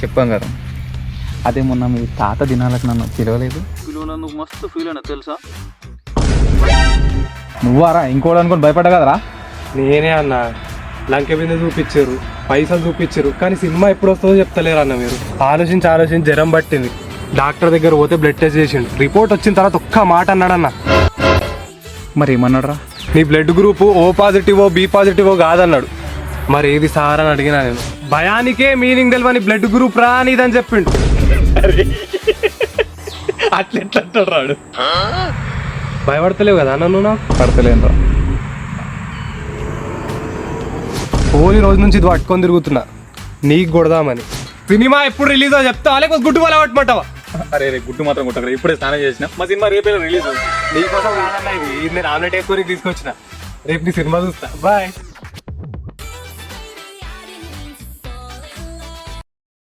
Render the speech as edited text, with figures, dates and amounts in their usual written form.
చెప్పాం కదా. అదే మొన్న మీ తాత దినాలకు నన్ను పిలవలేదు. పిలువనందుకు మస్తు ఫీల్ అయినా తెలుసా. నువ్వారా ఇంకోటి అనుకొని భయపడ్డా కదరా. నేనే అన్న లంక మీద చూపించారు, పైసలు చూపించారు, కానీ సినిమా ఎప్పుడు వస్తుందో చెప్తలేరు అన్న. మీరు ఆలోచించి జ్వరం పట్టింది. డాక్టర్ దగ్గర పోతే బ్లడ్ టెస్ట్ చేసిండు. రిపోర్ట్ వచ్చిన తర్వాత ఒక్క మాట అన్నాడన్న. మరి ఏమన్నాడు రా? నీ బ్లడ్ గ్రూప్ ఓ పాజిటివో బి పాజిటివో కాదన్నాడు. మరి ఏది సార్ అని అడిగినా నేను. భయానికే మీనింగ్ తెలియని బ్లడ్ గ్రూప్ రా నీదని చెప్పిండు. అట్లెట్లంటాడు రాడు. భయపడతలేవు కదా అన్న నువ్వు? నాకు పడతలేను రా. హోలీ రోజు నుంచి ఇది పట్టుకొని తిరుగుతున్నా నీకు కొడదామని. సినిమా ఎప్పుడు రిలీజో చెప్తా, లేకపోతే గుడ్డు వల్ల పట్టమంటావా? అరే రే గుడ్డు మాత్రం కొట్టకరా. ఇప్పుడే స్నానం చేసిన. మా సినిమా రేపే రిలీజ్. నీకోసం కాదన్నా ఇది. నేను ఆమ్లెట్ వేసుకొని తీసుకొచ్చిన. రేపు నీ సినిమా చూస్తా. బాయ్.